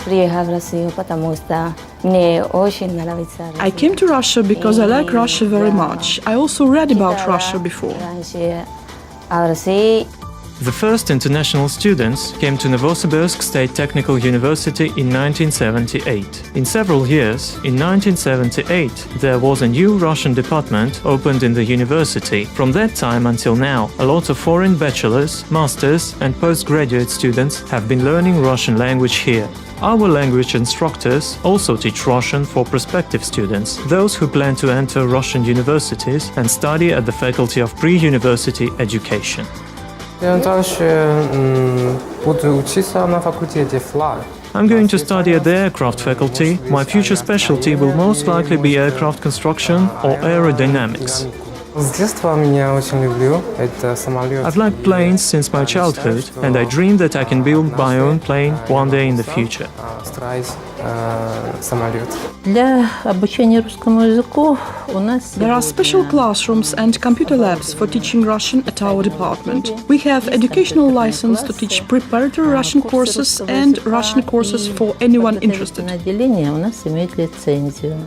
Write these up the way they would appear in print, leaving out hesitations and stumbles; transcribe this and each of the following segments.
I came to Russia because I like Russia very much. I also read about Russia before. The first international students came to Novosibirsk State Technical University in 1978. In several years, in 1978, there was a new Russian department opened in the university. From that time until now, a lot of foreign bachelors, masters and postgraduate students have been learning Russian language here. Our language instructors also teach Russian for prospective students, those who plan to enter Russian universities and study at the Faculty of Pre-University Education. Я дальше буду учиться на факультете флаг. I'm going to study at the aircraft faculty. My future specialty will most likely be aircraft construction or aerodynamics. С детства меня очень люблю. Это самолет. I've liked planes since my childhood, and I dream that I can build my own plane one day in the future. Строить самолет. Для обучения русскому языку у нас There are special classrooms and computer labs for teaching Russian at our department. We have educational license to teach preparatory Russian courses and Russian courses for anyone interested. отделение у нас имеет лицензию.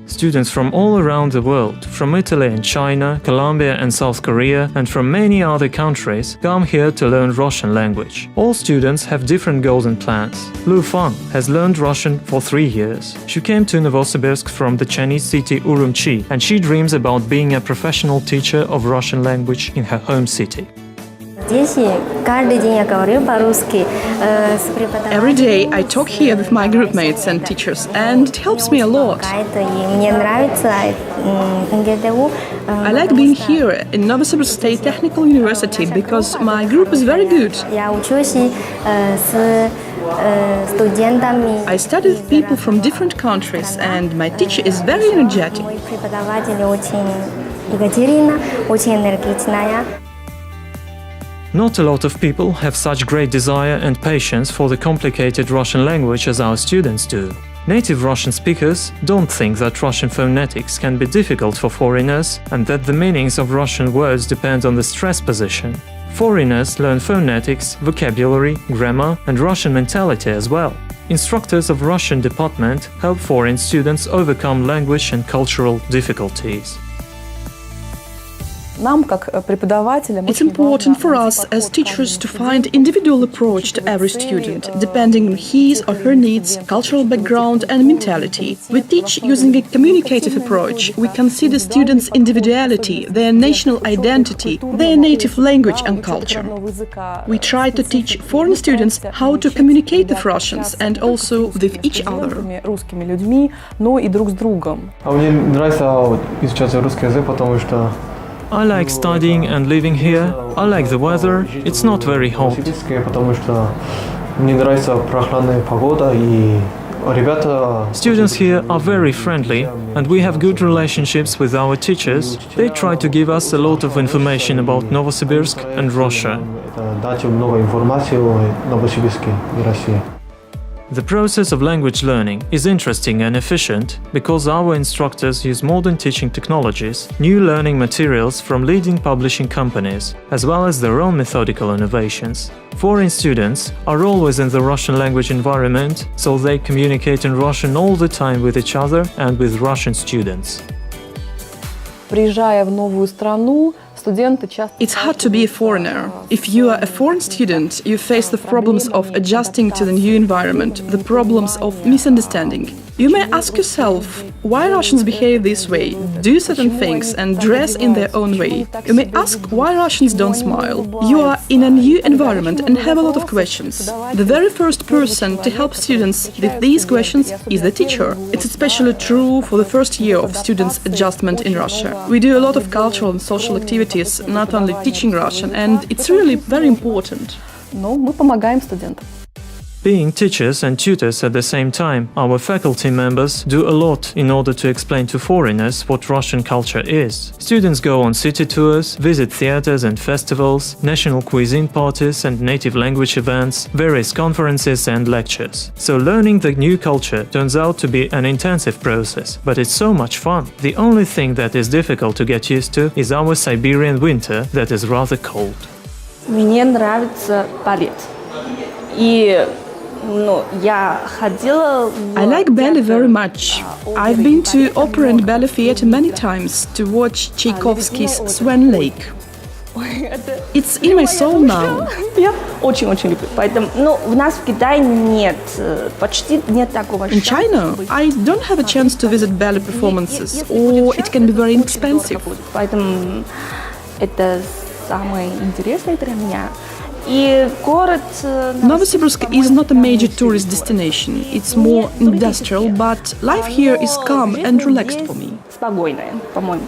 Students from all around the world, from Italy and China, Colombia and South Korea, and from many other countries, come here to learn Russian language. All students have different goals and plans. Lu Fan has learned Russian for 3 years. She came to Novosibirsk from the Chinese city Urumqi, and she dreams about being a professional teacher of Russian language in her home city. Every day I talk here with my group mates and teachers, and it helps me a lot. I like being here in Novosibirsk State Technical University because my group is very good. I study with people from different countries, and my teacher is very energetic. Not a lot of people have such great desire and patience for the complicated Russian language as our students do. Native Russian speakers don't think that Russian phonetics can be difficult for foreigners and that the meanings of Russian words depend on the stress position. Foreigners learn phonetics, vocabulary, grammar and Russian mentality as well. Instructors of Russian department help foreign students overcome language and cultural difficulties. It's important for us as teachers to find individual approach to every student, depending on his or her needs, cultural background and mentality. We teach using a communicative approach. We consider students' individuality, their national identity, their native language and culture. We try to teach foreign students how to communicate with Russians and also with each other. Мне нравится изучать русский язык, потому что I like studying and living here. I like the weather. It's not very hot. потому что мне нравится прохладная погода и ребята. Students here are very friendly, and we have good relationships with our teachers. They try to give us a lot of information about Novosibirsk and Russia. Дать много информации о Новосибирске и России. The process of language learning is interesting and efficient because our instructors use modern teaching technologies, new learning materials from leading publishing companies, as well as their own methodical innovations. Foreign students are always in the Russian language environment, so they communicate in Russian all the time with each other and with Russian students. Приезжая в новую страну, It's hard to be a foreigner. If you are a foreign student, you face the problems of adjusting to the new environment, the problems of misunderstanding. You may ask yourself, why Russians behave this way, do certain things and dress in their own way. You may ask why Russians don't smile. You are in a new environment and have a lot of questions. The very first person to help students with these questions is the teacher. It's especially true for the first year of students' adjustment in Russia. We do a lot of cultural and social activities, not only teaching Russian, and it's really very important. Но мы помогаем студентам. Being teachers and tutors at the same time, our faculty members do a lot in order to explain to foreigners what Russian culture is. Students go on city tours, visit theaters and festivals, national cuisine parties and native language events, various conferences and lectures. So learning the new culture turns out to be an intensive process, but it's so much fun. The only thing that is difficult to get used to is our Siberian winter that is rather cold. Мне нравится балет. И I like ballet very much. I've been to opera and ballet theater many times to watch Tchaikovsky's Swan Lake. It's in my soul now. Я очень-очень люблю. Поэтому, в нас в Китае нет, почти нет такого In China, I don't have a chance to visit ballet performances, or it can be very expensive. Поэтому это самое интересное для меня. И город Novosibirsk is not a major tourist destination. It's more industrial, but life here is calm and relaxed for me. спокойное, по-моему.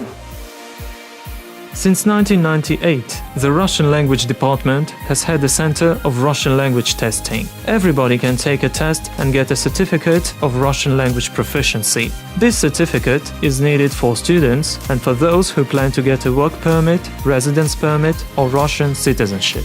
Since 1998, the Russian language department has had a center of Russian language testing. Everybody can take a test and get a certificate of Russian language proficiency. This certificate is needed for students and for those who plan to get a work permit, residence permit, or Russian citizenship.